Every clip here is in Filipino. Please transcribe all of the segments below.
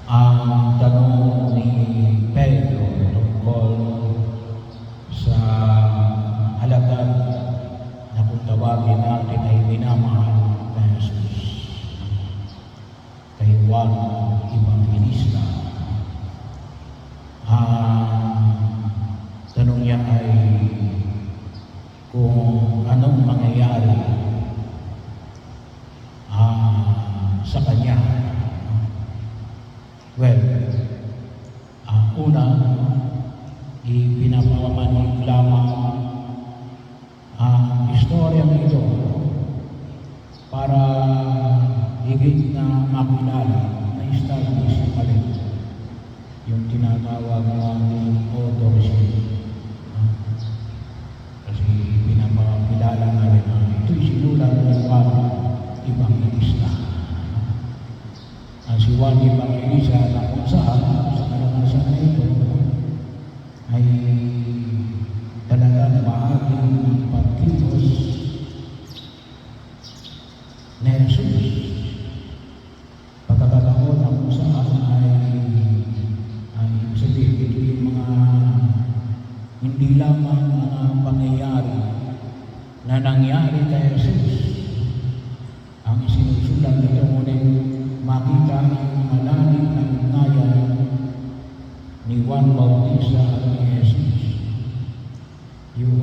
ang tanong ni Pedro tungkol sa halagang na kung tawagin natin ay minamahal na Jesus kay Juan Evangelista. Tanong niya ay kung anong mangyayari sa kanya. Well, una, ipinapamanig lamang ang istoryang ito para higit na makilala na establish pa rin yung tinatawag natin authorship. Kasi pinapakilala na rin na ito'y sinulat ng Juan Evangelista. Si Juan Evangelista na kung saan sa kalakasan na ito ay talagang bahagi ng pagkilos ni Jesus. Pagkakataon na kung saan ay sabihin ito yung mga hindi lamang mga pangyayari na nangyari kay Jesus. Ang sinusulat nito ngunit makita ang malalim na ugnayan ni Juan Bautista at ni Jesus. Yung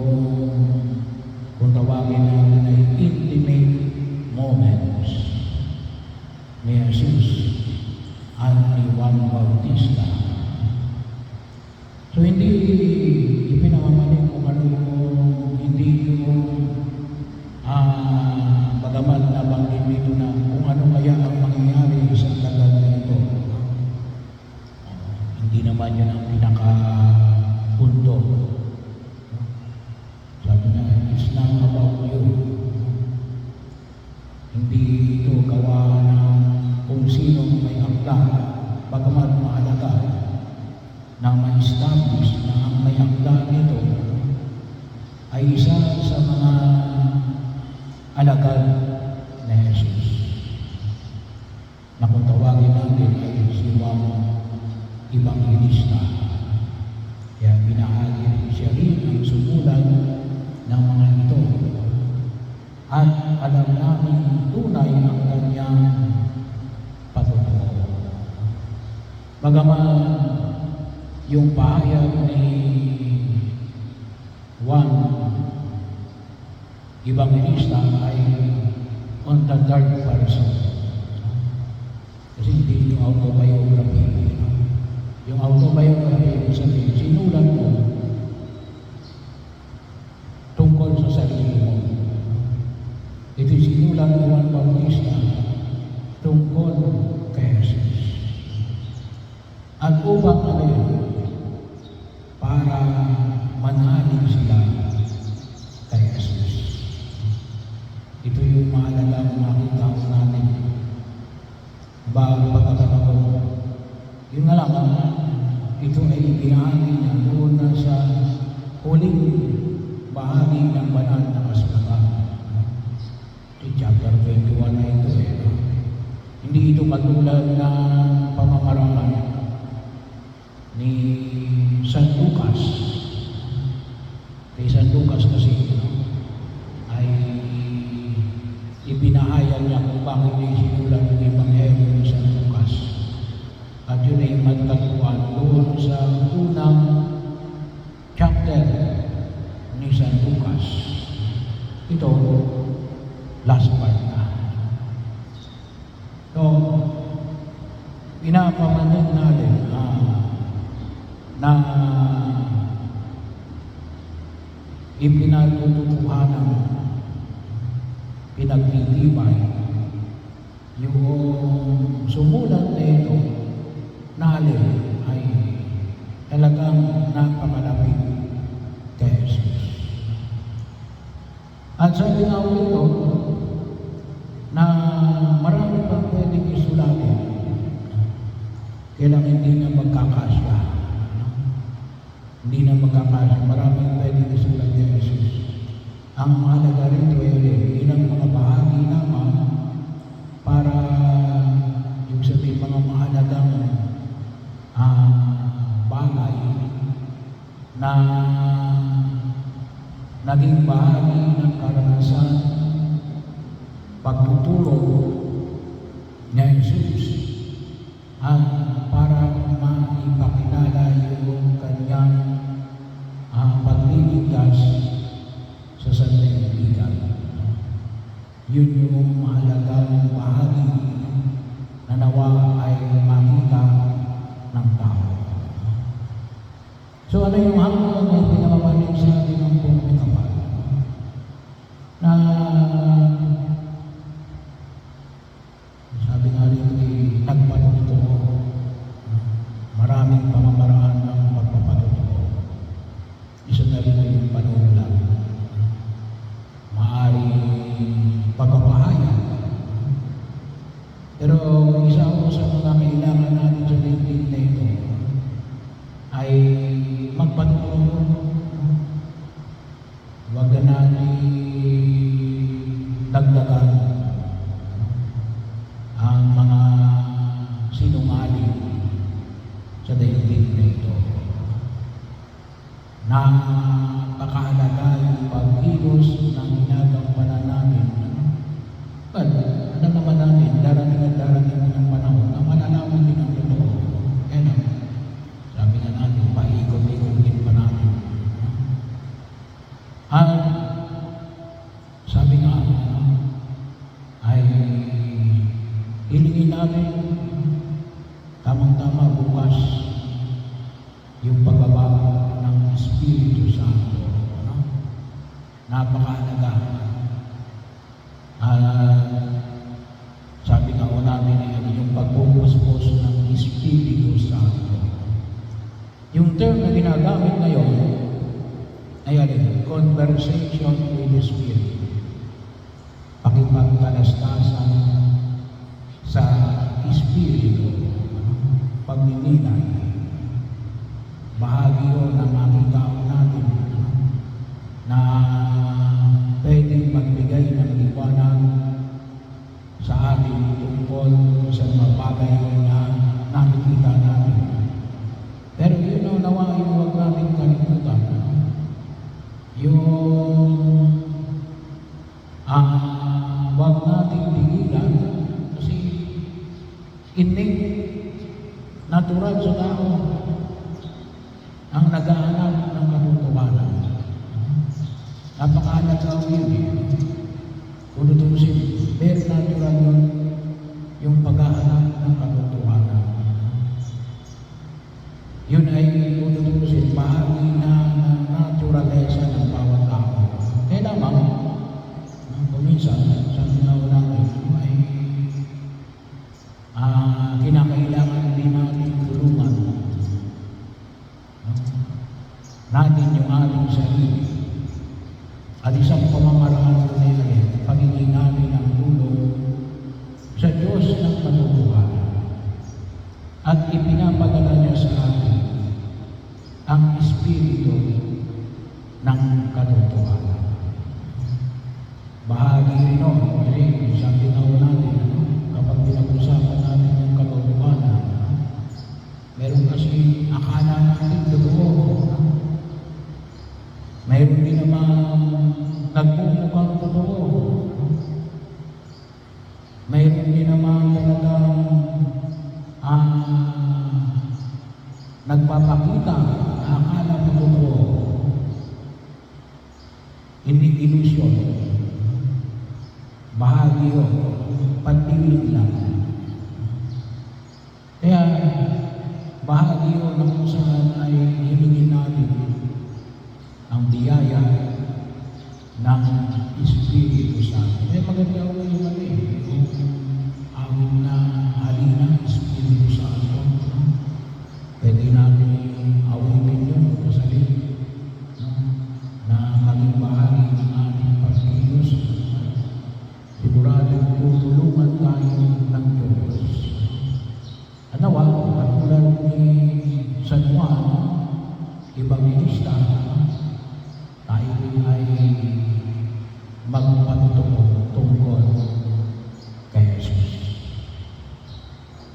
kung tawagin natin ay intimate moments ni Jesus at ni Juan Bautista. So hindi ipinamamalig kung ano yung hindi yung bagaman na banggit dito na kung ano kaya ang mangyayari sa tagal na ito. Hindi naman yun ang pinaka-punto. Sabi na, it's not about you. Hindi ito gawa ng kung sino may akda, bagaman mahalaga na ma-establish na ang may akda nito ay isa sa mga alagad na Jesus. Na kung tawagin natin ay si Juan Evangelista. Kaya binahagi rin siya rin ang sumulat ng mga ito. At alam namin tunay ang kanyang patutuo. Bagaman yung pahayag ni Juan Evangelista ay on the third person. Kasi hindi yung autobiography. Yung autobiography, sabihin, sinulat mo tungkol sa sarili mo. Ito sinulat ni Juan Bautista tungkol kay Jesus. At upang alin, para manalig sila kay Jesus. Ito yung mahalagang makita ko natin bago pagkakataon. Yun nga lang, ito ay ibinahagi niya doon na sa huling bahagi ng banal na kasulatan. Chapter 21 na ito Hindi ito katulad ng pamamaraan ni San Lucas. Kay San Lucas kasi ay ipinahayag niya kung bakit niya sinulat ng Ebanghelyo ni San Lucas. At yun ay matagpuan doon sa unang chapter ni San Lucas. Ito, last part na. So, pinapamanag natin na ipinatutukuhanan, pinagtitibay yung sumulat na ito natin ay talagang napakalapit kay Jesus. At sabi nga ito na marami pang pwedeng isulatin, kailang hindi na magkakasya. Hindi na magkakasya. Maraming pwedeng isulat kay Jesus. Ang mahalaga rito ay ilang mga bahagi naman para yung sabihin mga mahalagang ng tao. So ano yung hanggang na pinakawanin sa atin ng buong kapal? Na sabi nga rin nagpatutoo. Maraming pamamaraan ng pagpapatutoo. Isa na rin yung panulat. Maaaring pagpapahayag. Pero isa ko sa mga kailangan natin sa daigdig na ito ay magpatutoo. Huwag na natin dagdagan ang mga sinungaling sa daigdig na ito. Napakahalaga yung pagkilos ng ginagampanan namin. But alam naman natin, darating at darating ng panahon na malalaman din ang totoo. Kaya sabi nga natin, paikot-ikotin pa natin. At sabi nga, ay hilingin natin tamang-tama bukas yung pagbabago ng Espiritu Santo. Napakahalaga. Sabi nga ko namin ay yung pagpupuspos ng Espiritu Santo. Yung term na ginagamit ngayon ay conversation with the Spirit. Pakipagkalastasan sa Espiritu. Pagninilay. Bahagi yun ng makita natin na pwedeng magbigay ng liwanag sa atin tungkol sa mga bagay na nakikita natin. Pero yun ang nawa yung huwag natin kalimutan. Yung huwag natin pigilan kasi innate, natural sa tao ang naghahanap ng katotohanan. Napakahalaga yun eh. Kung tutusin, very natural yun yung paghahanap ng katotohanan. Yun ay kung tutusin, bahagi na naturalesa ng bawat tao. Kaya lamang, kuminsan, sabi nga natin, ay kinakailangan din natin tulungan natin yung ating sarili. At isang pamamaraan ko na yun, pagiging namin ang tulong sa Diyos ng katotohanan. At ipinapadala niya sa atin ang Espiritu ng katotohanan. Bahagi rin o, kasi sabi nga natin, kapag pinag-usapan natin yung katotohanan, meron kasi akala natin totoo. Mayroon din naman nagmumukhang totoo. Mayroon din naman talagang nagpapakita na akala mo totoo. Hindi ilusyon. Bahagi yun. Pagdilig lang.